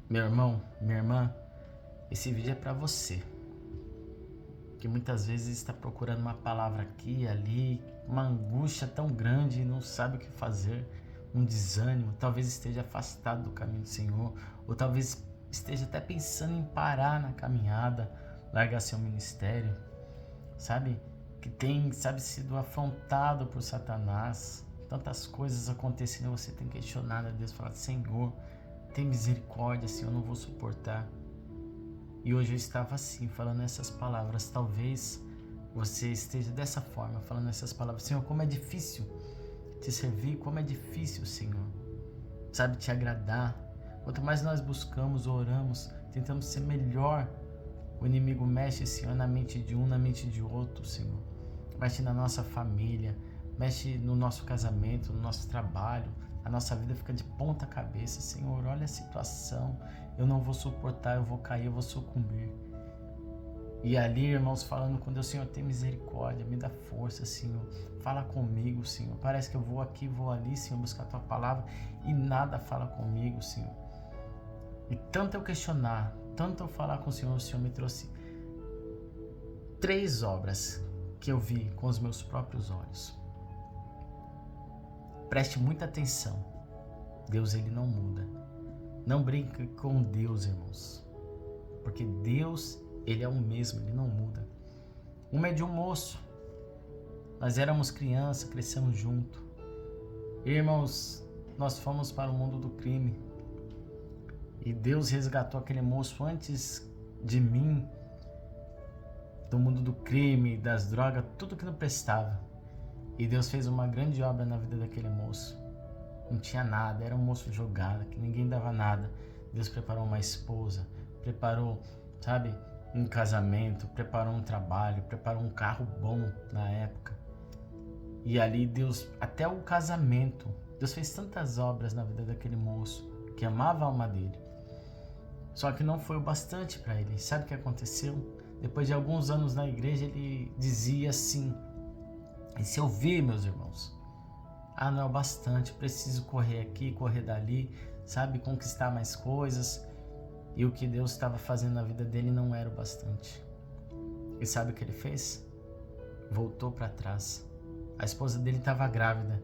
Meu irmão, minha irmã, esse vídeo é para você, que muitas vezes está procurando uma palavra aqui e ali, uma angústia tão grande e não sabe o que fazer, um desânimo, talvez esteja afastado do caminho do Senhor, ou talvez esteja até pensando em parar na caminhada, largar seu ministério, sabe? Que tem, sabe, sido afrontado por Satanás, tantas coisas acontecendo e você tem questionado a Deus, falado: Senhor, tem misericórdia, Senhor, eu não vou suportar. E hoje eu estava assim, falando essas palavras. Talvez você esteja dessa forma, falando essas palavras: Senhor, como é difícil te servir, como é difícil, Senhor, sabe, te agradar. Quanto mais nós buscamos, oramos, tentamos ser melhor, o inimigo mexe, Senhor, na mente de um, na mente de outro, Senhor. Mexe na nossa família, mexe no nosso casamento, no nosso trabalho. A nossa vida fica de ponta cabeça. Senhor, olha a situação, eu não vou suportar, eu vou cair, eu vou sucumbir. E ali, irmãos, falando com Deus: Senhor, tem misericórdia, me dá força, Senhor. Fala comigo, Senhor. Parece que eu vou aqui, vou ali, Senhor, buscar a Tua palavra e nada fala comigo, Senhor. E tanto eu questionar, tanto eu falar com o Senhor me trouxe 3 obras que eu vi com os meus próprios olhos. Preste muita atenção. Deus, ele não muda. Não brinque com Deus, irmãos. Porque Deus, ele é o mesmo, ele não muda. Uma é de um moço. Nós éramos crianças, crescemos junto. Irmãos, nós fomos para o mundo do crime. E Deus resgatou aquele moço antes de mim, do mundo do crime, das drogas, tudo que não prestava. E Deus fez uma grande obra na vida daquele moço. Não tinha nada, era um moço jogado, que ninguém dava nada. Deus preparou uma esposa, preparou, sabe, um casamento, preparou um trabalho, preparou um carro bom na época. E ali Deus, até o casamento, Deus fez tantas obras na vida daquele moço, que amava a alma dele. Só que não foi o bastante para ele. Sabe o que aconteceu? Depois de alguns anos na igreja, ele dizia assim: e se eu vir, meus irmãos, não é o bastante, preciso correr aqui, correr dali, sabe, conquistar mais coisas. E o que Deus estava fazendo na vida dele não era o bastante. E sabe o que ele fez? Voltou para trás. A esposa dele estava grávida.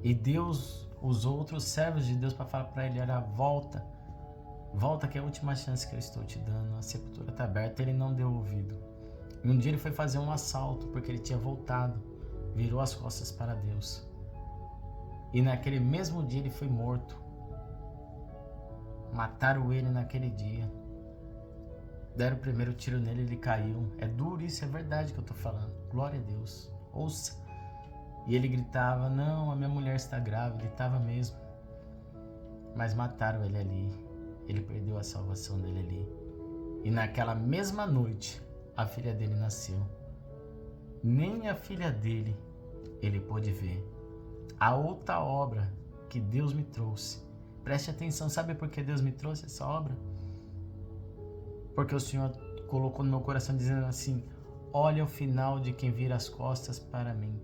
E Deus usou outros servos de Deus para falar para ele: olha, volta que é a última chance que eu estou te dando, a sepultura está aberta. Ele não deu ouvido. E um dia ele foi fazer um assalto, porque ele tinha voltado, virou as costas para Deus. E naquele mesmo dia ele foi morto. Mataram ele naquele dia. Deram o primeiro tiro nele, ele caiu. É duro isso, é verdade que eu estou falando. Glória a Deus. Ouça. E ele gritava: não, a minha mulher está grávida. Ele estava mesmo. Mas mataram ele ali. Ele perdeu a salvação dele ali. E naquela mesma noite, a filha dele nasceu. Nem a filha dele ele pôde ver. A outra obra que Deus me trouxe. Preste atenção, sabe por que Deus me trouxe essa obra? Porque o Senhor colocou no meu coração dizendo assim: olha o final de quem vira as costas para mim.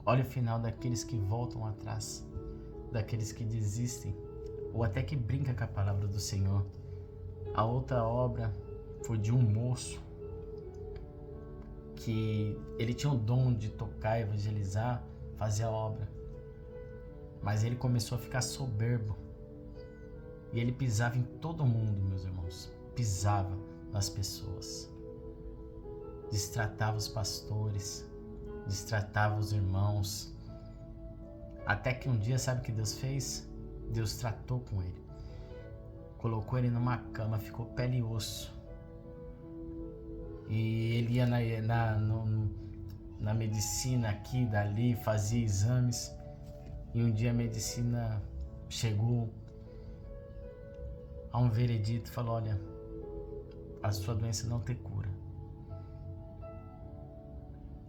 Olha o final daqueles que voltam atrás, daqueles que desistem, ou até que brinca com a palavra do Senhor. A outra obra foi de um moço que ele tinha o dom de tocar, evangelizar, fazer a obra. Mas ele começou a ficar soberbo. E ele pisava em todo mundo, meus irmãos. Pisava nas pessoas. Destratava os pastores. Destratava os irmãos. Até que um dia, sabe o que Deus fez? Deus tratou com ele. Colocou ele numa cama, ficou pele e osso. E ele ia na medicina aqui, dali, fazia exames. E um dia a medicina chegou a um veredito e falou: olha, a sua doença não tem cura.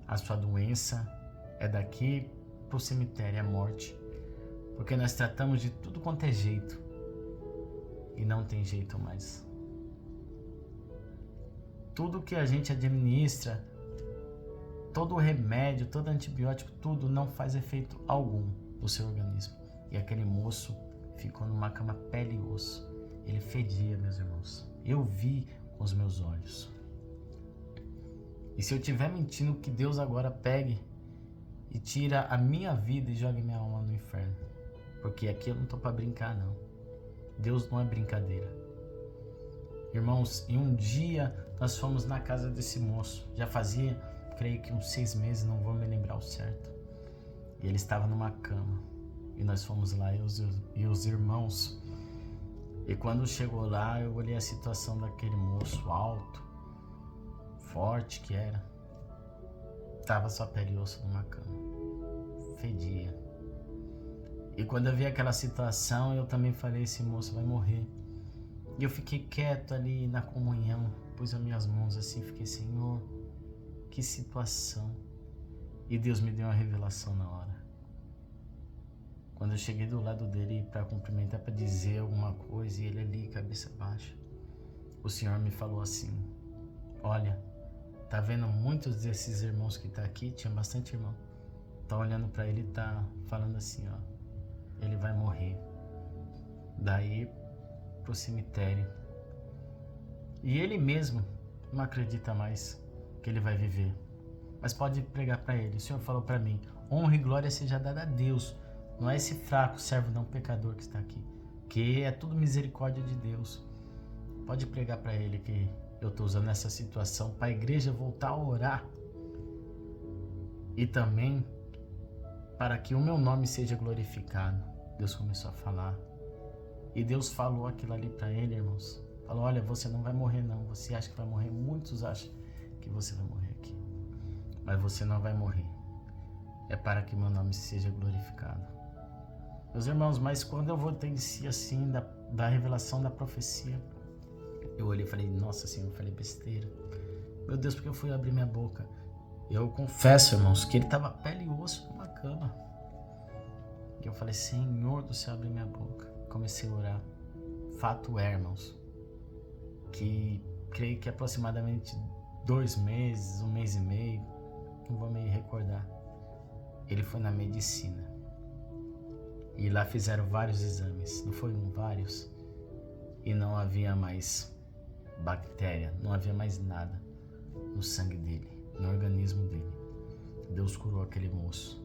A sua doença é daqui pro cemitério, é a morte. Porque nós tratamos de tudo quanto é jeito. E não tem jeito mais. Tudo que a gente administra, todo remédio, todo antibiótico, tudo não faz efeito algum no seu organismo. E aquele moço ficou numa cama pele e osso. ele fedia, meus irmãos. Eu vi com os meus olhos. E se eu estiver mentindo, que Deus agora pegue e tira a minha vida e jogue minha alma no inferno. Porque aqui eu não estou para brincar, não. Deus não é brincadeira. Irmãos, e um dia nós fomos na casa desse moço. Já fazia, creio que uns 6 meses, não vou me lembrar o certo. E ele estava numa cama. E nós fomos lá, e os irmãos. E quando chegou lá, eu olhei a situação daquele moço alto, forte que era. Tava só pele e osso numa cama. Fedia. E quando eu vi aquela situação, eu também falei, esse moço vai morrer. E eu fiquei quieto ali na comunhão, pus as minhas mãos assim, fiquei, Senhor, que situação. E Deus me deu uma revelação na hora. Quando eu cheguei do lado dele para cumprimentar, para dizer alguma coisa, e ele ali, cabeça baixa, o Senhor me falou assim, olha, tá vendo muitos desses irmãos que tá aqui, tinha bastante irmão, tá olhando para ele e tá falando assim, ó, ele vai morrer. Daí pro cemitério. E ele mesmo não acredita mais que ele vai viver. Mas pode pregar para ele. O Senhor falou para mim, honra e glória seja dada a Deus. Não é esse fraco servo não pecador que está aqui. Que é tudo misericórdia de Deus. Pode pregar para ele que eu estou usando essa situação para a igreja voltar a orar. E também para que o meu nome seja glorificado. Deus começou a falar. E Deus falou aquilo ali para ele, irmãos. Falou, olha, você não vai morrer não. Você acha que vai morrer? Muitos acham que você vai morrer aqui. Mas você não vai morrer. É para que meu nome seja glorificado. Meus irmãos, mas quando eu voltei em si assim, da revelação da profecia, eu olhei e falei, nossa Senhor, eu falei besteira. Meu Deus, porque eu fui abrir minha boca? Eu confesso, irmãos, que ele estava pele e osso numa cama. E eu falei, Senhor do céu, abre minha boca. Comecei a orar. Fato é, irmãos, que creio que aproximadamente 2 meses, 1 mês e meio, não vou me recordar, ele foi na medicina. E lá fizeram vários exames, não foi um, vários. E não havia mais bactéria, não havia mais nada no sangue dele, no organismo dele. Deus curou aquele moço.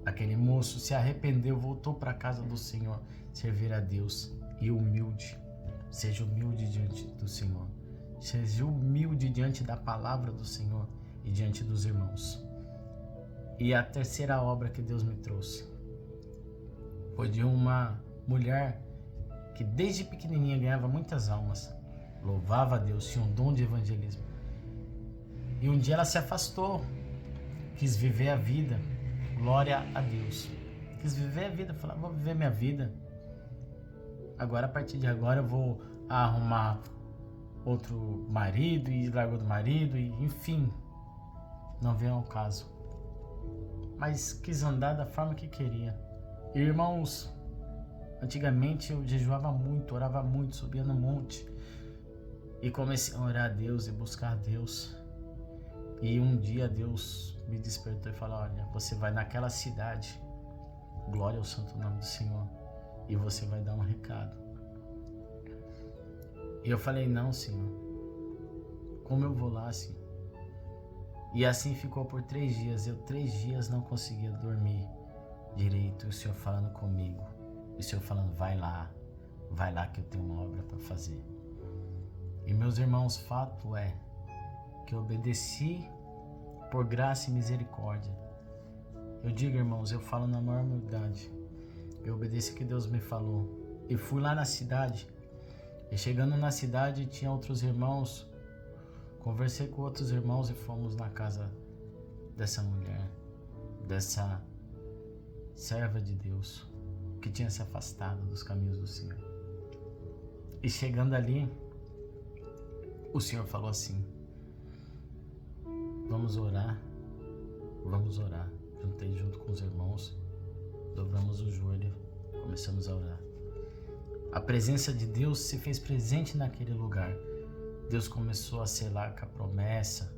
Aquele moço se arrependeu, voltou para a casa do Senhor, servir a Deus e humilde. Seja humilde diante do Senhor. Seja humilde diante da palavra do Senhor e diante dos irmãos. E a terceira obra que Deus me trouxe foi de uma mulher que desde pequenininha ganhava muitas almas. Louvava a Deus, tinha um dom de evangelismo. E um dia ela se afastou, quis viver a vida. Glória a Deus. Quis viver a vida, falava, vou viver minha vida. Agora, a partir de agora, eu vou arrumar outro marido e largou do marido, e enfim, não veio ao caso. Mas quis andar da forma que queria. Irmãos, antigamente eu jejuava muito, orava muito, subia no monte e comecei a orar a Deus e buscar a Deus. E um dia Deus me despertou e falou, olha, você vai naquela cidade, glória ao santo nome do Senhor, e você vai dar um recado. E eu falei, não, Senhor, como eu vou lá, Senhor? E assim ficou por 3 dias, eu 3 dias não conseguia dormir direito, e o Senhor falando comigo, e o Senhor falando, vai lá que eu tenho uma obra para fazer. E meus irmãos, fato é que eu obedeci por graça e misericórdia. Eu digo, irmãos, eu falo na maior humildade. Eu obedeci o que Deus me falou. E fui lá na cidade. E chegando na cidade, tinha outros irmãos. Conversei com outros irmãos e fomos na casa dessa mulher, dessa serva de Deus, que tinha se afastado dos caminhos do Senhor. E chegando ali, o Senhor falou assim, vamos orar. Juntei junto com os irmãos, dobramos o joelho, começamos a orar. A presença de Deus se fez presente naquele lugar. Deus começou a selar com a promessa.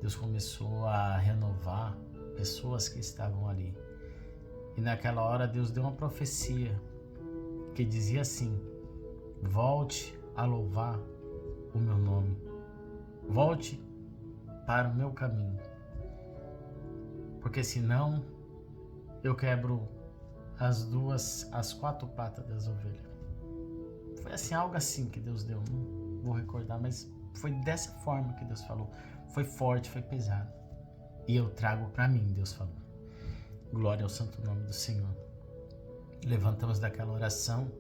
Deus começou a renovar pessoas que estavam ali. E naquela hora Deus deu uma profecia que dizia assim, Volte a louvar o meu nome. Volte para o meu caminho. Porque senão eu quebro as 4 patas das ovelhas. Foi assim, algo assim que Deus deu. Não vou recordar, mas foi dessa forma que Deus falou. Foi forte, foi pesado. E eu trago para mim, Deus falou. Glória ao santo nome do Senhor. Levantamos daquela oração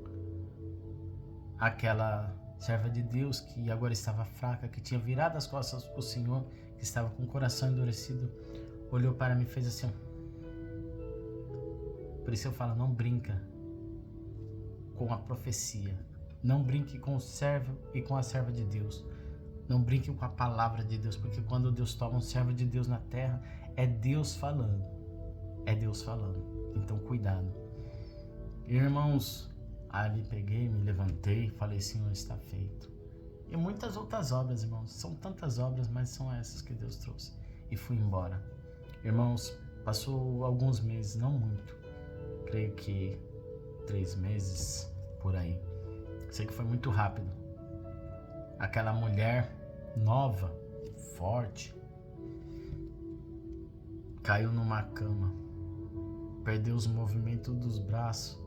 aquela serva de Deus que agora estava fraca, que tinha virado as costas para o Senhor, que estava com o coração endurecido, olhou para mim e fez assim. Por isso eu falo, não brinca com a profecia. Não brinque com o servo e com a serva de Deus. Não brinque com a palavra de Deus, porque quando Deus toma um servo de Deus na terra, é Deus falando. É Deus falando. Então cuidado. Irmãos, ali peguei, me levantei, falei, Senhor, está feito. E muitas outras obras, irmãos. São tantas obras, mas são essas que Deus trouxe. E fui embora. Irmãos, passou alguns meses, não muito. Creio que 3 meses, por aí. Sei que foi muito rápido. Aquela mulher nova, forte, caiu numa cama. Perdeu os movimentos dos braços,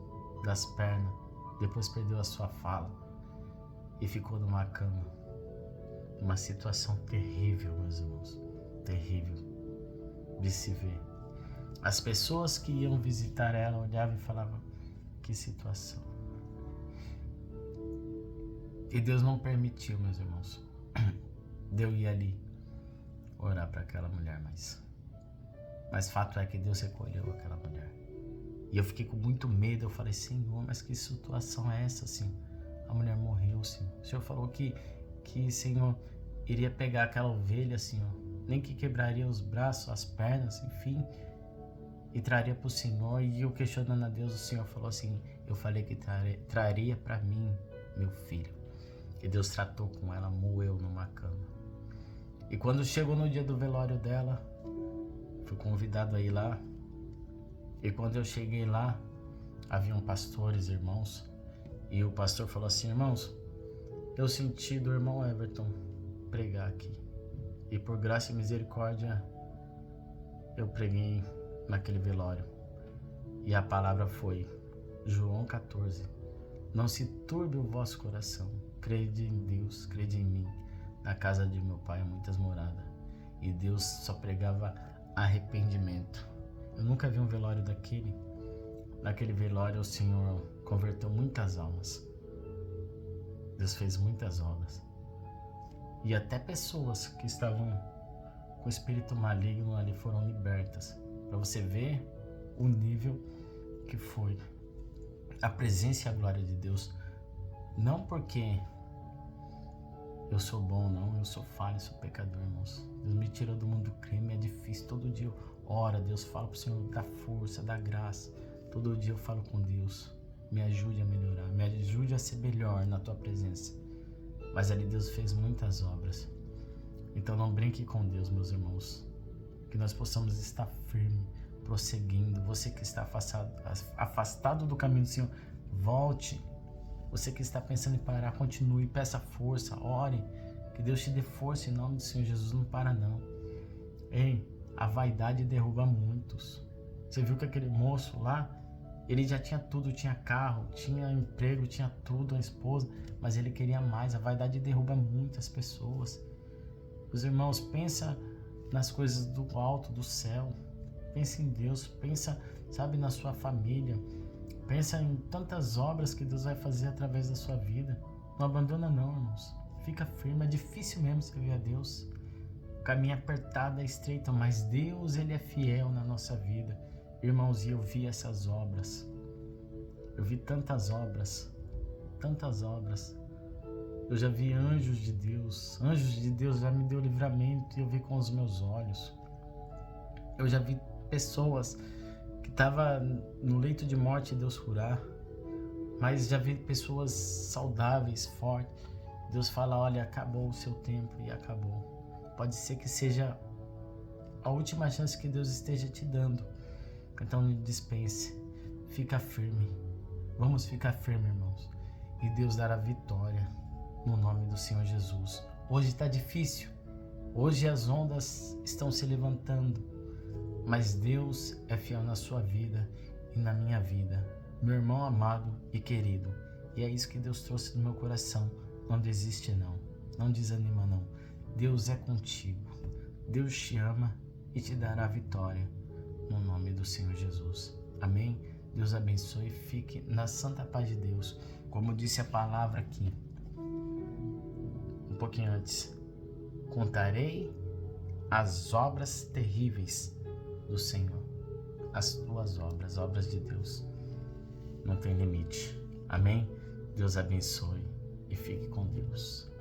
das pernas. Depois perdeu a sua fala. E ficou numa cama. Uma situação terrível, meus irmãos. Terrível de se ver. As pessoas que iam visitar ela olhavam e falavam, que situação. E Deus não permitiu, meus irmãos, de eu ir ali orar para aquela mulher mais. Mas fato é que Deus recolheu aquela mulher. E eu fiquei com muito medo. Eu falei, Senhor, mas que situação é essa, assim? A mulher morreu, Senhor. O Senhor falou que Senhor, iria pegar aquela ovelha, Senhor, nem que quebraria os braços, as pernas, enfim, e traria para o Senhor. E eu questionando a Deus, o Senhor falou assim, eu falei que traria para mim, meu filho. E Deus tratou com ela, moeu numa cama. E quando chegou no dia do velório dela, fui convidado a ir lá. E quando eu cheguei lá, haviam pastores, irmãos. E o pastor falou assim, irmãos, eu senti do irmão Everton pregar aqui. E por graça e misericórdia, eu preguei naquele velório. E a palavra foi, João 14, não se turbe o vosso coração. Crede em Deus, crede em mim. Na casa de meu pai há muitas moradas. E Deus só pregava arrependimento. Eu nunca vi um velório daquele. Naquele velório o Senhor converteu muitas almas. Deus fez muitas obras. E até pessoas que estavam com espírito maligno ali foram libertas. Para você ver o nível que foi a presença e a glória de Deus. Não porque eu sou bom, não. Eu sou falho, sou pecador, irmãos. Deus me tirou do mundo do crime, é difícil. Todo dia eu oro, Deus fala pro Senhor da força, da graça. Todo dia eu falo com Deus. Me ajude a melhorar, me ajude a ser melhor na tua presença. Mas ali Deus fez muitas obras. Então não brinque com Deus, meus irmãos. Que nós possamos estar firme, prosseguindo. Você que está afastado do caminho do Senhor, volte. Você que está pensando em parar, continue, peça força, ore, que Deus te dê força em nome do Senhor Jesus, não para não. Ei, a vaidade derruba muitos. Você viu que aquele moço lá, ele já tinha tudo, tinha carro, tinha emprego, tinha tudo, a esposa, mas ele queria mais. A vaidade derruba muitas pessoas. Os irmãos, pensa nas coisas do alto, do céu. Pensa em Deus, pensa, sabe, na sua família. Pensa em tantas obras que Deus vai fazer através da sua vida. Não abandona não, irmãos. Fica firme, é difícil mesmo servir a Deus. O caminho é apertado, é estreito, mas Deus, Ele é fiel na nossa vida. Irmãos, e eu vi essas obras. Eu vi tantas obras. Tantas obras. Eu já vi anjos de Deus. Anjos de Deus já me deu livramento e eu vi com os meus olhos. Eu já vi pessoas que estavam no leito de morte, Deus curar. Mas já vi pessoas saudáveis, fortes. Deus fala, olha, acabou o seu tempo e acabou. Pode ser que seja a última chance que Deus esteja te dando. Então não dispense. Fica firme. Vamos ficar firme, irmãos. e Deus dará vitória no nome do Senhor Jesus. Hoje está difícil, hoje as ondas estão se levantando, mas Deus é fiel na sua vida e na minha vida, meu irmão amado e querido. E é isso que Deus trouxe no meu coração. Não desiste não, não desanima não. Deus é contigo, Deus te ama e te dará vitória no nome do Senhor Jesus. Amém? Deus abençoe e fique na santa paz de Deus. Como disse a palavra aqui, um pouquinho antes, contarei as obras terríveis do Senhor. As tuas obras, obras de Deus, não tem limite. Amém? Deus abençoe e fique com Deus.